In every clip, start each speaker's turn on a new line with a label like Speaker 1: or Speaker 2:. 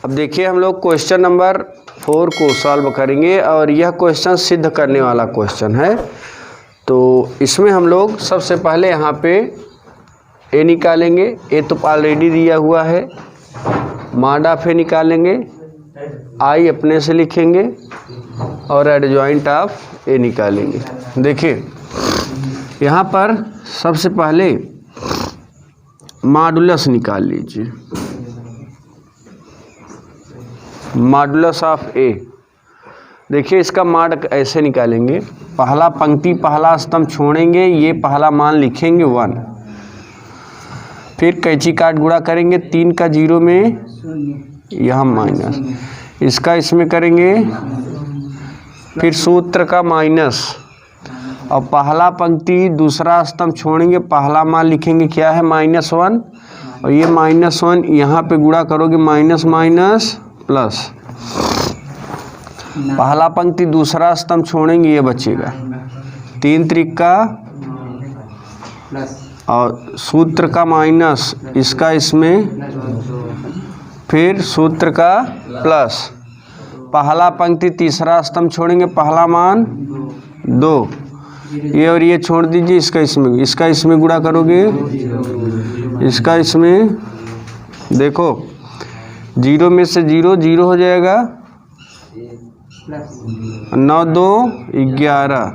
Speaker 1: अब देखिए हम लोग क्वेश्चन नंबर 4 को सॉल्व करेंगे और यह क्वेश्चन सिद्ध करने वाला क्वेश्चन है। तो इसमें हम लोग सबसे पहले यहाँ पे ए निकालेंगे। ए तो ऑलरेडी दिया हुआ है। मॉड ऑफ ए निकालेंगे, आई अपने से लिखेंगे और एडजॉइंट ऑफ ए निकालेंगे। देखिए यहाँ पर सबसे पहले मॉडुलस निकाल लीजिए। मॉडुलस ऑफ ए, देखिए इसका मॉड ऐसे निकालेंगे। पहला पंक्ति पहला स्तंभ छोड़ेंगे, ये पहला मान लिखेंगे 1, फिर कैंची काट गुणा करेंगे 3 का 0 में यहाँ माइनस, इसका इसमें करेंगे, फिर सूत्र का माइनस और पहला पंक्ति दूसरा स्तंभ छोड़ेंगे, पहला मान लिखेंगे क्या है -1 और ये -1 यहाँ पे गुणा करोगे माइनस माइनस प्लस, पहला पंक्ति दूसरा स्तंभ छोड़ेंगे ये बचेगा 3 त्रिका और सूत्र का माइनस, इसका इसमें, फिर सूत्र का प्लस, पहला पंक्ति तीसरा स्तंभ छोड़ेंगे, पहला मान 2, ये और ये छोड़ दीजिए, इसका इसमें गुणा करोगे, इसका इसमें, देखो 0 में से 0 हो जाएगा, 9 2 11,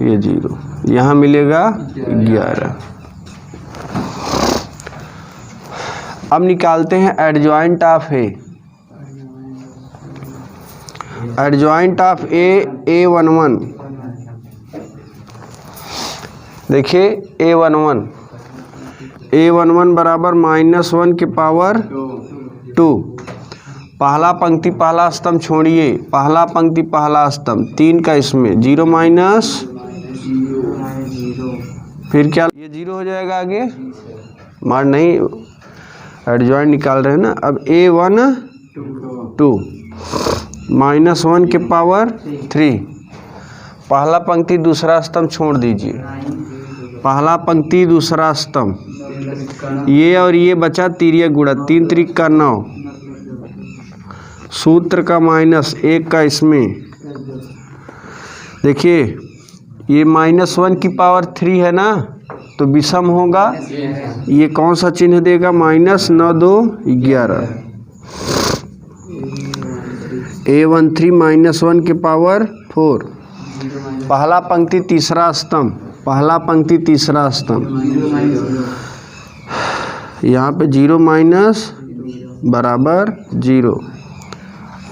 Speaker 1: ये 0 यहाँ मिलेगा 11। अब निकालते हैं adjoint of A. Adjoint of A A11, देखिए A11 बराबर -1 के पावर 2, पहला पंक्ति पहला स्तंभ छोड़िए, पहला पंक्ति पहला स्तंभ 3 का इसमें 0 माइनस, फिर क्या ये 0 हो जाएगा, आगे मार नहीं एडजॉइंट निकाल रहे हैं ना। अब A12 -1 के पावर 3, पहला पंक्ति दूसरा स्तंभ छोड़ दीजिए, पहला पंक्ति दूसरा स्तंभ, ये और ये बचा तिर्यक गुणा, 3 त्रिक का 9, सूत्र का माइनस 1 का इसमें, देखिए ये -1 की पावर 3 है ना, तो विषम होगा, ये कौन सा चिन्ह देगा, -9 2 11, A13 -1 के पावर 4, पहला पंक्ति तीसरा स्तंभ, पहला पंक्ति तीसरा स्तंभ, यहाँ पे 0 माइनस बराबर 0।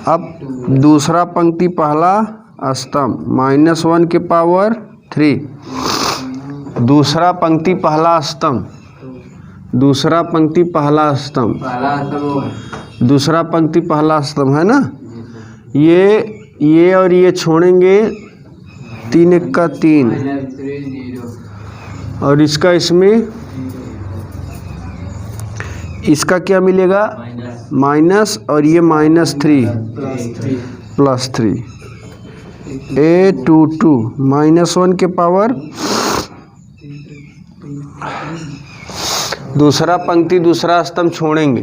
Speaker 1: अब दूसरा पंक्ति पहला स्तंभ -1 के पावर 3, दूसरा पंक्ति पहला स्तंभ, दूसरा पंक्ति पहला स्तंभ, दूसरा पंक्ति पहला स्तंभ है ना, ये और ये छोड़ेंगे, 3 1 का 3 और इसका इसमें, इसका क्या मिलेगा माइनस और ये -3 +3, A22 -1 के पावर, दूसरा पंक्ति दूसरा स्तंभ छोड़ेंगे,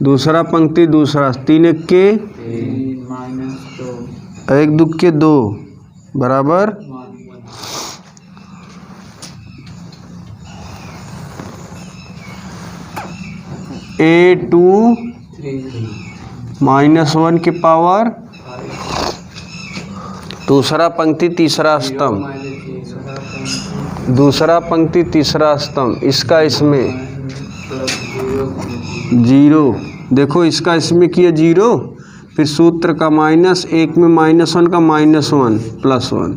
Speaker 1: दूसरा पंक्ति दूसरा, 3 1 के 1 2 के 2 बराबर A2 -1 के पावर, दूसरा पंक्ति तीसरा स्तंभ, दूसरा पंक्ति तीसरा स्तंभ, इसका इसमें 0, देखो इसका इसमें किया 0, फिर सूत्र का माइनस, 1 में -1 का -1 +1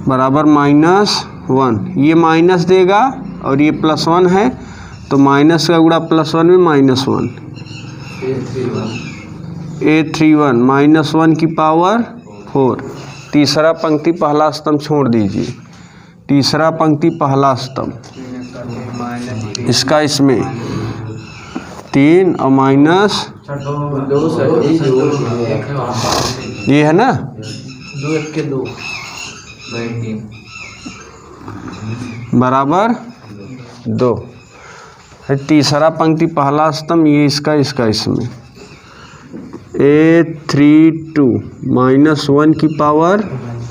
Speaker 1: बराबर -1, ये माइनस देगा और ये +1 है, तो माइनस का गुणा +1 में -1, A31 -1 की पावर 4, तीसरा पंक्ति पहला स्तंभ छोड़ दीजिए, तीसरा पंक्ति पहला स्तंभ, इसका इसमें 3 और माइनस, ये है ना
Speaker 2: 2 1 के 2
Speaker 1: बराबर 2। है तीसरा पंक्ति पहला स्तंभ, ये इसका इसमें A32 -1 की पावर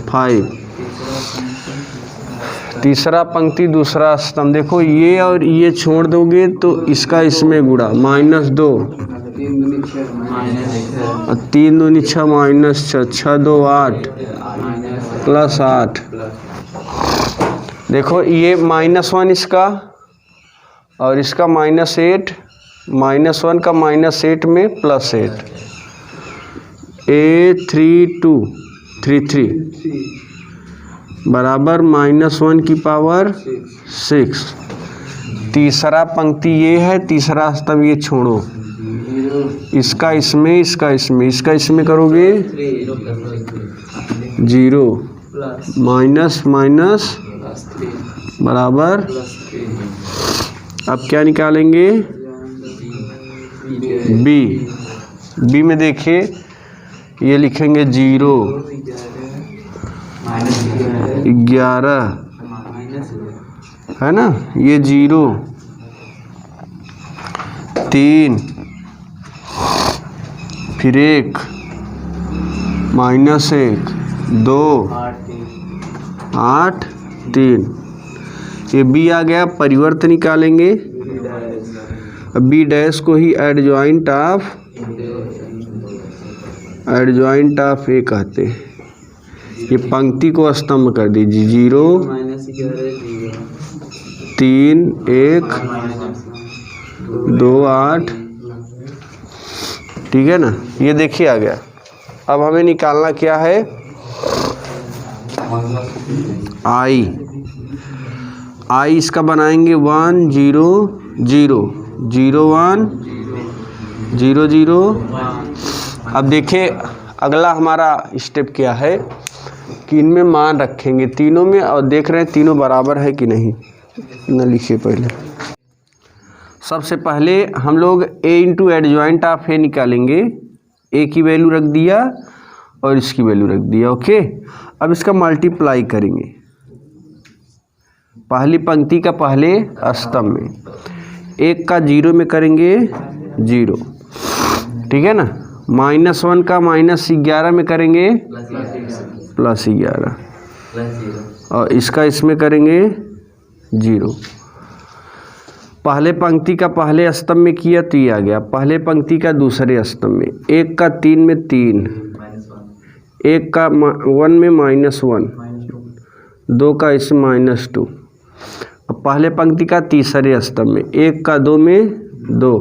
Speaker 1: 5। तीसरा पंक्ति दूसरा स्तंभ, देखो ये और ये छोड़ दोगे तो इसका इसमें गुणा -2 3 दूनी 6 -6 6 2 8 +8। देखो ये -1 इसका और इसका -8, -1 का -8 में +8। A3233 बराबर -1 की पावर 6। तीसरा पंक्ति ये है, तीसरा स्तंभ ये छोड़ो, इसका इसमें इसका इसमें इसका इसमें करोगे 0 माइनस माइनस बराबर। अब क्या निकालेंगे? बी में देखिए ये लिखेंगे 0 11 है ना, ये 0 3 फिर 1 -1 2 8 3। ये बी आ गया। परिवर्त निकालेंगे। बी डैश को ही एडजॉइंट ऑफ ए कहते हैं। ये पंक्ति को स्तंभ कर दीजिए 0 3 1 2 8। ठीक है ना, ये देखिए आ गया। अब हमें निकालना क्या है? आई इसका बनाएंगे 1 0 0 0 1 0 0। अब देखिए अगला हमारा स्टेप क्या है कि इनमें मान रखेंगे तीनों में और देख रहे हैं तीनों बराबर है कि नहीं। न लिखिए पहले। सबसे पहले हम लोग ए इंटू एडजॉइंट ऑफ ए निकालेंगे। ए की वैल्यू रख दिया और इसकी वैल्यू रख दिया। ओके, अब इसका मल्टीप्लाई करेंगे पहली पंक्ति का पहले स्तंभ में। 1 का 0 में करेंगे 0। ठीक है ना। -1 का -11 में करेंगे +11 और इसका इसमें करेंगे 0। पहले पंक्ति का पहले स्तंभ में किया तो ये आ गया। पहले पंक्ति का दूसरे स्तंभ में 1 का 3 में 3, 1 का 1 में -1, 2 का इसमें -2। अब पहले पंक्ति का तीसरे स्तंभ में 1 का 2 में 2,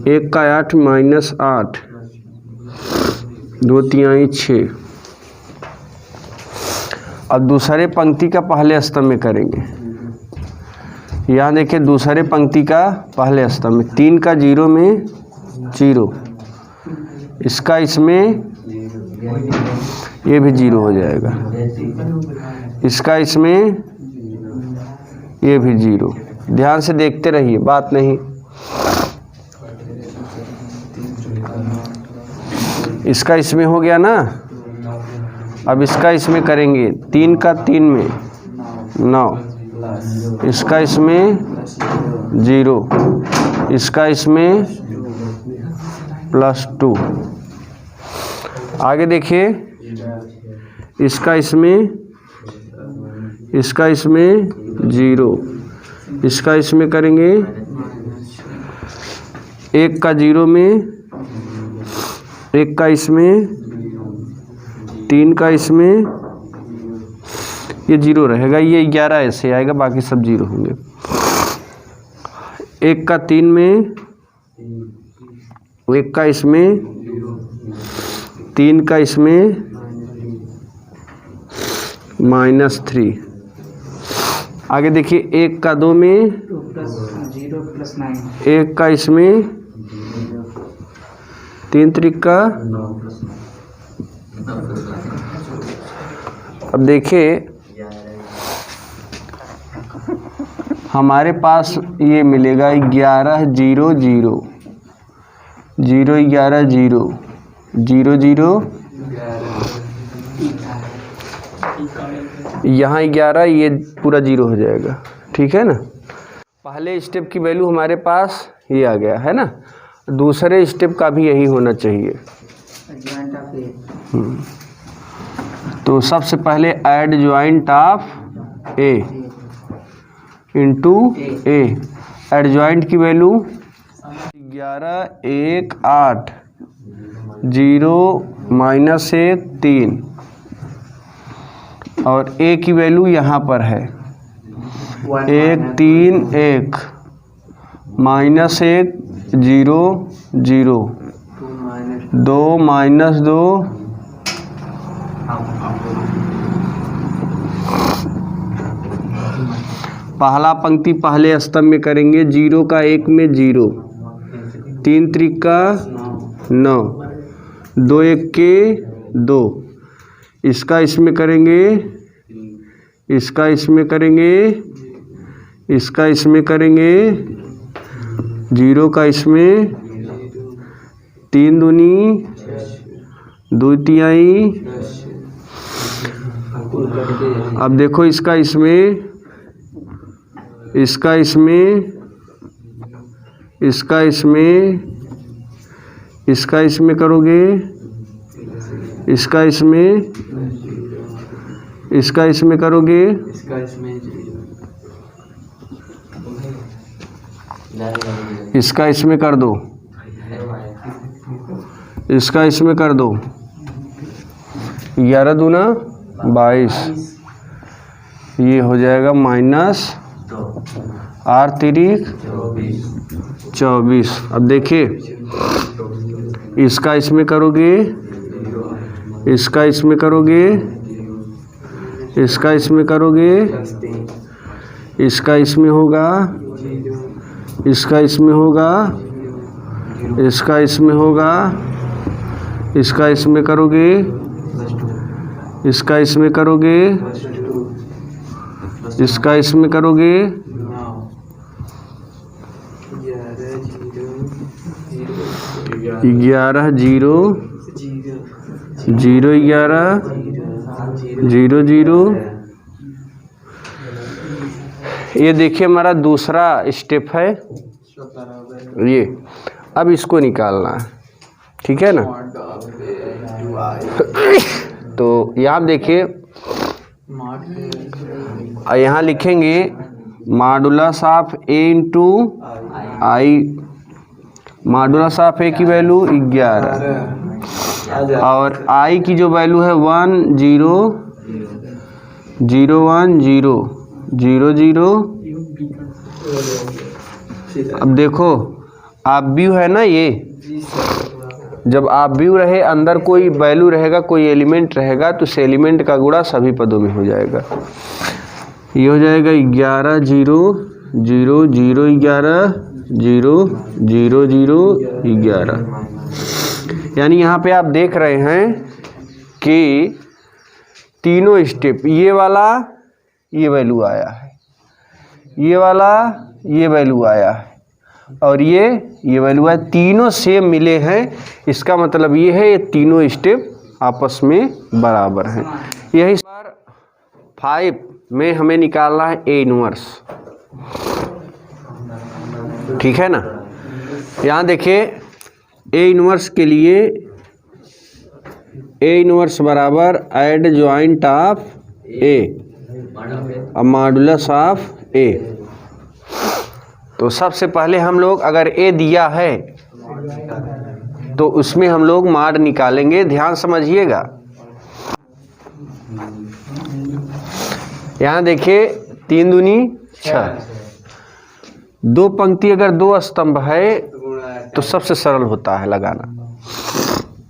Speaker 1: 1 का 8 -8, 2 3 6। अब दूसरे पंक्ति का पहले स्तंभ में करेंगे। यहाँ देखिए दूसरे पंक्ति का पहले स्तंभ में 3 का 0 में 0, इसका इसमें ये भी 0 हो जाएगा, इसका इसमें ये भी 0। ध्यान से देखते रहिए, बात नहीं। इसका इसमें हो गया ना। अब इसका इसमें करेंगे 3 का 3 में 9, इसका इसमें 0, इसका इसमें +2। आगे देखिए इसका इसमें 0, इसका इसमें करेंगे 1 का 0 में, 1 का इसमें, 3 का इसमें, ये 0 रहेगा। ये 11 ऐसे आएगा, बाकी सब 0 होंगे। 1 का 3 में, 1 का इसमें, 3 का इसमें -3। आगे देखिए 1 का 2 में, 1 का इसमें, 3 त्रिका। अब देखिए हमारे पास ये मिलेगा 11 0 0 0 11 0 0 0। यहाँ 11, ये पूरा 0 हो जाएगा। ठीक है ना। पहले स्टेप की वैल्यू हमारे पास ये आ गया है ना, दूसरे स्टेप का भी यही होना चाहिए। तो सबसे पहले adjoint of a into A, adjoint की वैल्यू 11 1 8 0 -1 3 और ए की वैल्यू यहाँ पर है 1 3 1 -1 0 0 2 -2 पहला पंक्ति पहले स्तंभ में करेंगे, 0 का 1 में 0, 3 त्रिका 9, 2 1 के 2, इसका इसमें करेंगे, इसका इसमें करेंगे, इसका इसमें करेंगे, 0 का इसमें, 3 दूनी 2 तिहाई। अब देखो इसका इसमें, इसका इसमें, इसका इसमें, इसका इसमें करोगे, इसका इसमें, इसका इसमें करोगे, इसका इसमें कर दो, इसका इसमें कर दो, 11 दूना 22, ये हो जाएगा -8 तिरिक 24। अब देखिए इसका इसमें करोगे, इसका इसमें करोगे, इसका इसमें करोगे, इसका इसमें होगा, इसका इसमें होगा, इसका इसमें होगा, इसका इसमें करोगे, इसका इसमें करोगे, इसका इसमें करोगे, 11 0 0 11 0 0। ये देखिए हमारा दूसरा स्टेप है ये। अब इसको निकालना है, ठीक है ना। तो यहाँ देखिए, यहाँ लिखेंगे modulus of a into i. Modulus of a की वैल्यू 11 और आई की जो वैल्यू है 1 0 0 1 0 0 0। अब देखो आप व्यू है ना, ये जब आप व्यू रहे अंदर कोई वैल्यू रहेगा, कोई एलिमेंट रहेगा, तो उस एलिमेंट का गुणा सभी पदों में हो जाएगा। ये हो जाएगा 11 0 0 0 11 0 0 0 11। यानी यहाँ पे आप देख रहे हैं कि तीनों स्टेप, ये वाला ये वैल्यू आया है, ये वाला ये वैल्यू आया है और ये वैल्यू है, तीनों सेम मिले हैं। इसका मतलब ये है ये तीनों स्टेप आपस में बराबर हैं। यही 5 में हमें निकालना है ए इनवर्स, ठीक है ना। यहाँ देखिए ए इनवर्स के लिए ए इनवर्स बराबर एडजॉइंट ऑफ ए और मॉडुलस ऑफ ए। तो सबसे पहले हम लोग अगर ए दिया है तो उसमें हम लोग मॉड निकालेंगे। ध्यान समझिएगा, यहाँ देखिए 3 दूनी 6, 2 पंक्ति अगर 2 स्तंभ है तो सबसे सरल होता है लगाना।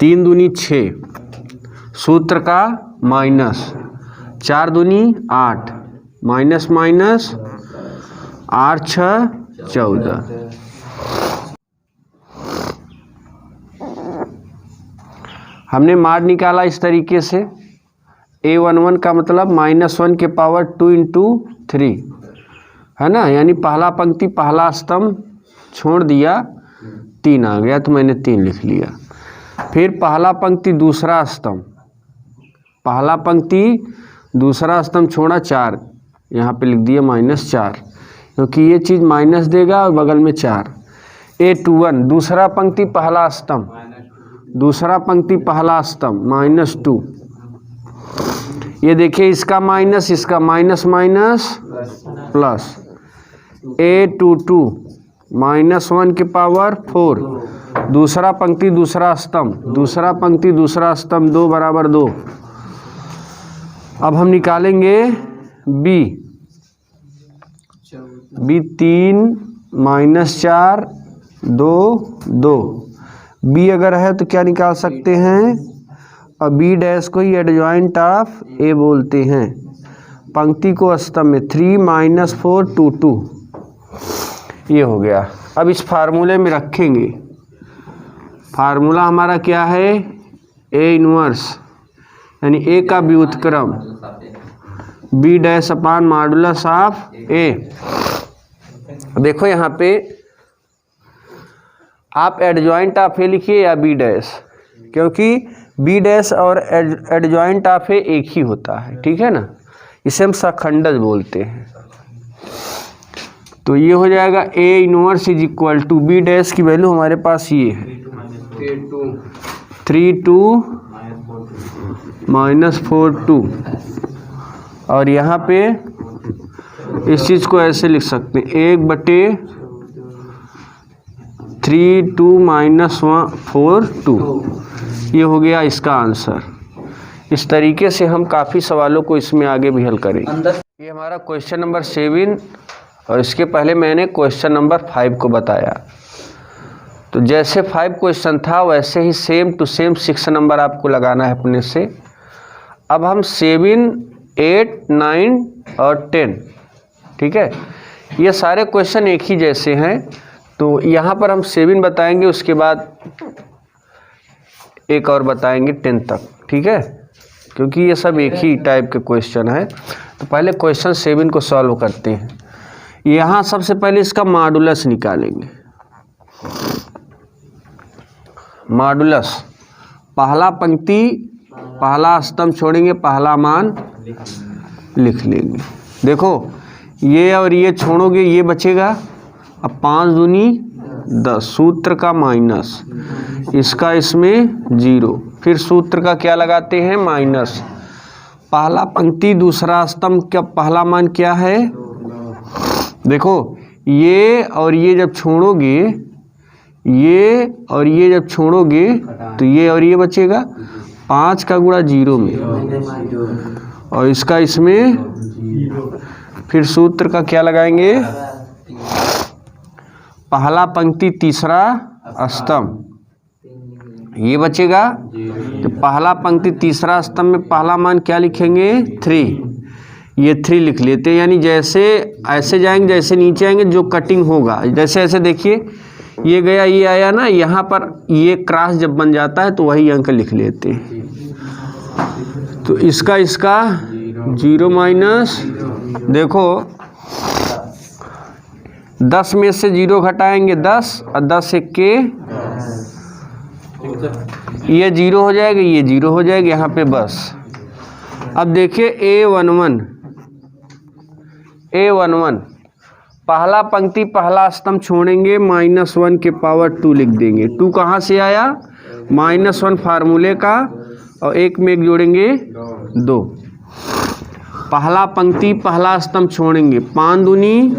Speaker 1: 3 दूनी 6, सूत्र का माइनस, 4 दूनी 8, माइनस माइनस 8 6 14। हमने मॉड निकाला इस तरीके से। A11 का मतलब -1 के पावर 2 इंटू 3 है ना, यानी पहला पंक्ति पहला स्तंभ छोड़ दिया, 3 आ गया तो मैंने 3 लिख लिया। फिर पहला पंक्ति दूसरा स्तंभ, पहला पंक्ति दूसरा स्तंभ छोड़ा 4, यहाँ पे लिख दिया -4। क्योंकि ये चीज़ माइनस देगा और बगल में 4। A21 दूसरा पंक्ति पहला स्तंभ, दूसरा पंक्ति पहला स्तंभ -2। ये देखिए इसका माइनस, इसका माइनस माइनस प्लस। A22 -1 के पावर 4 दूसरा पंक्ति दूसरा स्तंभ, दूसरा पंक्ति दूसरा स्तंभ 2 बराबर 2। अब हम निकालेंगे B 3 -4 2 2। B अगर है तो क्या निकाल सकते हैं, और B डैश को ही एडजॉइंट ऑफ A बोलते हैं। पंक्ति को स्तंभ में 3 - 4 2 2, ये हो गया। अब इस फार्मूले में रखेंगे, फार्मूला हमारा क्या है, A इनवर्स यानी A का व्युत्क्रम B dash upon modulus of A। देखो यहाँ पे आप एडजॉइंट ऑफ A लिखिए या B डैश, क्योंकि B डैश और एडजॉइंट ऑफ A एक ही होता है, ठीक है ना, इसे हम सखंडज बोलते हैं। तो ये हो जाएगा A inverse is equal to B dash की वैल्यू हमारे पास ये है 3 2 -4 2, और यहाँ पे इस चीज़ को ऐसे लिख सकते हैं 1/3 2 -4 2। ये हो गया इसका आंसर। इस तरीके से हम काफ़ी सवालों को इसमें आगे भी हल करेंगे। ये हमारा क्वेश्चन नंबर 7, और इसके पहले मैंने क्वेश्चन नंबर 5 को बताया। तो जैसे 5 क्वेश्चन था वैसे ही सेम टू सेम 6 नंबर आपको लगाना है अपने से। अब हम 7 8 9 और 10, ठीक है, ये सारे क्वेश्चन एक ही जैसे हैं। तो यहाँ पर हम 7 बताएंगे, उसके बाद एक और बताएंगे 10 तक, ठीक है, क्योंकि ये सब एक ही टाइप के क्वेश्चन है। तो पहले क्वेश्चन 7 को सॉल्व करते हैं। यहाँ सबसे पहले इसका मॉडुलस निकालेंगे। मॉडुलस, पहला पंक्ति पहला स्तंभ छोड़ेंगे, पहला मान लिख लेंगे। देखो ये और ये छोड़ोगे, ये बचेगा। अब 5 दूनी 10, सूत्र का माइनस, इसका इसमें 0, फिर सूत्र का क्या लगाते हैं, माइनस। पहला पंक्ति दूसरा स्तंभ क्या, पहला मान क्या है, देखो ये और ये जब छोड़ोगे, ये और ये जब छोड़ोगे तो ये और ये बचेगा। 5 का गुणा 0 में, और इसका इसमें, फिर सूत्र का क्या लगाएंगे, पहला पंक्ति तीसरा स्तंभ, ये बचेगा। तो पहला पंक्ति तीसरा स्तंभ में पहला मान क्या लिखेंगे, 3, ये 3 लिख लेते हैं। यानी जैसे ऐसे जाएंगे, जैसे नीचे आएंगे, जो कटिंग होगा, जैसे ऐसे देखिए ये गया, ये आया ना, यहाँ पर ये क्रॉस जब बन जाता है तो वही अंक लिख लेते हैं। तो इसका 0 माइनस, देखो 10 में से 0 घटाएंगे 10, और 10 1 के, ये 0 हो जाएगा, ये 0 हो जाएगा यहाँ पे बस। अब देखिए A11 पहला पंक्ति पहला स्तंभ छोड़ेंगे, -1 के पावर 2 लिख देंगे। 2 कहाँ से आया, -1 फार्मूले का, और 1 में 1 जोड़ेंगे 2। पहला पंक्ति पहला स्तंभ छोड़ेंगे, 5 दूनी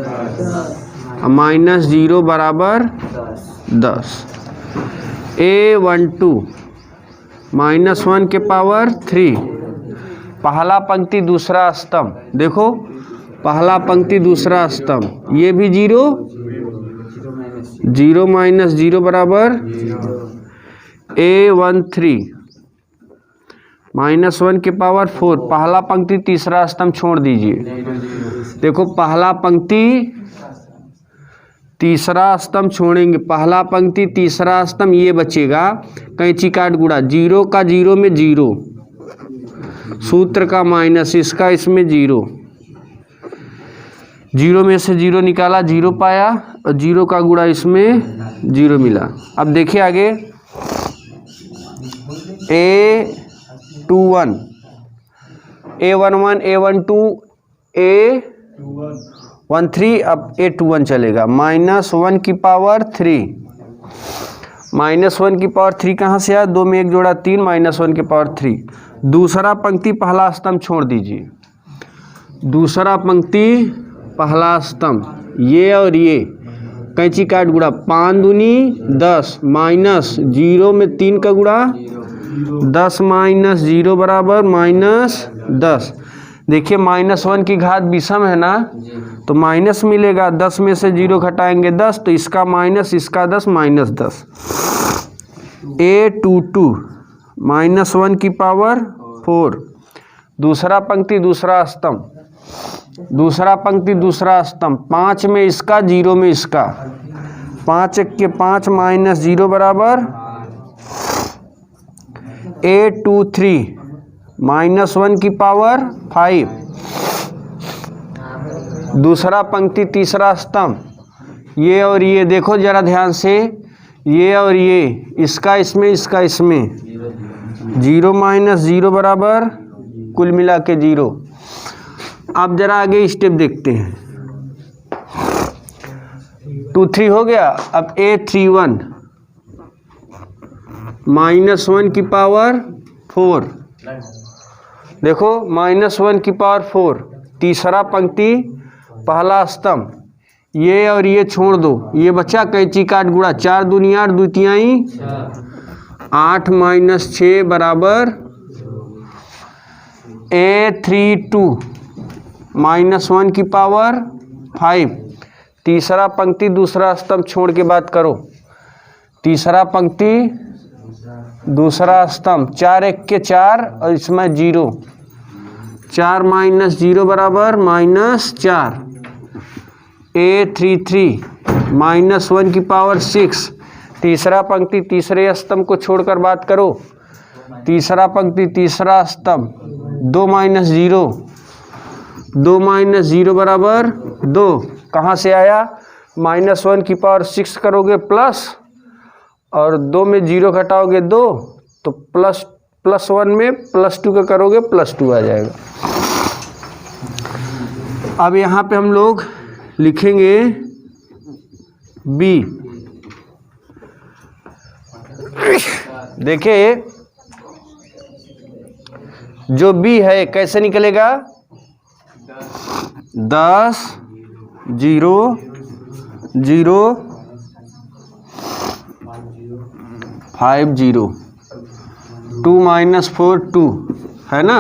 Speaker 1: -0 बराबर 10। A12 -1 के पावर 3, पहला पंक्ति दूसरा स्तंभ, देखो पहला पंक्ति दूसरा स्तंभ, ये भी 0 -0 बराबर A13 -1 के पावर 4, पहला पंक्ति तीसरा स्तंभ छोड़ दीजिए। देखो पहला पंक्ति तीसरा स्तंभ छोड़ेंगे, पहला पंक्ति तीसरा स्तंभ, ये बचेगा, कैंची काट गुणा, 0 का 0 में 0, सूत्र का माइनस, इसका इसमें 0, 0 में से 0 निकाला, 0 पाया, और 0 का गुणा इसमें 0 मिला। अब देखिए आगे A21 A11 A12 A 13, अब 8 1 चलेगा, -1 की पावर 3, -1 की पावर 3 कहाँ से आया, 2 में 1 जोड़ा 3, -1 की पावर 3। दूसरा पंक्ति पहला स्तंभ छोड़ दीजिए, दूसरा पंक्ति पहला स्तंभ, ये और ये कैंची काट गुड़ा, 5 दूनी 10, माइनस 0 में 3 का गुड़ा 10 माइनस 0 बराबर -10। देखिए -1 की घात विषम है ना, तो माइनस मिलेगा, 10 में से 0 घटाएंगे 10, तो इसका माइनस इसका 10 -10। A22 -1 की पावर 4। दूसरा पंक्ति दूसरा स्तंभ, दूसरा पंक्ति दूसरा स्तंभ, 5 में इसका 0 में इसका, 5 के 5 -0 बराबर A23 -1 की पावर 5। दूसरा पंक्ति तीसरा स्तंभ, ये और ये देखो जरा ध्यान से, ये और ये, इसका इसमें इसका इसमें, 0 -0 बराबर कुल मिला के 0। अब जरा आगे स्टेप देखते हैं, 2 3 हो गया। अब A31 -1 की पावर 4, देखो -1 की पावर 4। तीसरा पंक्ति पहला स्तंभ, ये और ये छोड़ दो, ये बच्चा कैंची काट गुड़ा, 4 दूनी 8, 2 तिहाई 8 -6 बराबर A32 -1 की पावर 5। तीसरा पंक्ति दूसरा स्तंभ छोड़ के बात करो, तीसरा पंक्ति दूसरा स्तंभ, 4 1 के 4 और इसमें 0, 4 -0 बराबर -4। A33 -1 की पावर 6। तीसरा पंक्ति तीसरे स्तंभ को छोड़कर बात करो, तीसरा पंक्ति तीसरा स्तंभ, 2 -0, 2 -0 बराबर 2। कहाँ से आया, -1 की पावर 6 करोगे प्लस, और 2 में 0 घटाओगे 2, तो +1 में +2 का करोगे +2 आ जाएगा। अब यहाँ पे हम लोग लिखेंगे B। देखिए जो B है कैसे निकलेगा, 10 0 0 5 0, 2 -4 2 है ना।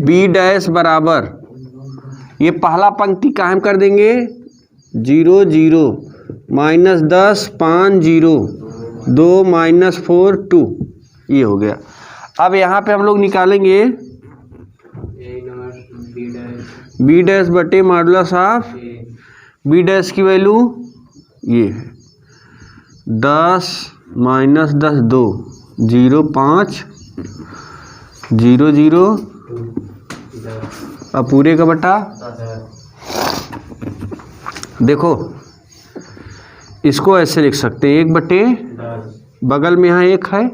Speaker 1: B' बराबर, ये पहला पंक्ति कायम कर देंगे, 0 0 -10 5 0 2 -4 2, ये हो गया। अब यहाँ पे हम लोग निकालेंगे B' बटे मॉडुलस ऑफ B' की वैल्यू ये है 10 -10 2 0 5 0 0, अब पूरे का बटा। देखो इसको ऐसे लिख सकते हैं, 1 बटे, बगल में यहाँ 1 है,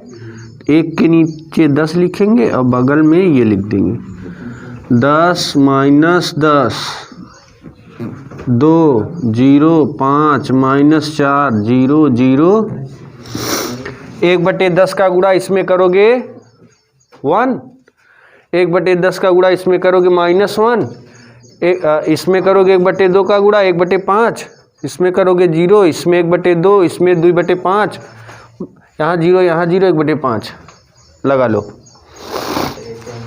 Speaker 1: 1 के नीचे 10 लिखेंगे और बगल में ये लिख देंगे, 10 -10 2 0 5 -4 0 0। 1 बटे 10 का गुणा इसमें करोगे 1, 1 बटे 10 का गुणा इसमें करोगे -1, इसमें करोगे 1 बटे 2 का गुणा 1 बटे 5, इसमें करोगे 0, इसमें 1 बटे 2, इसमें 2 बटे 5, यहाँ 0 यहाँ 0, 1 बटे 5 लगा लो।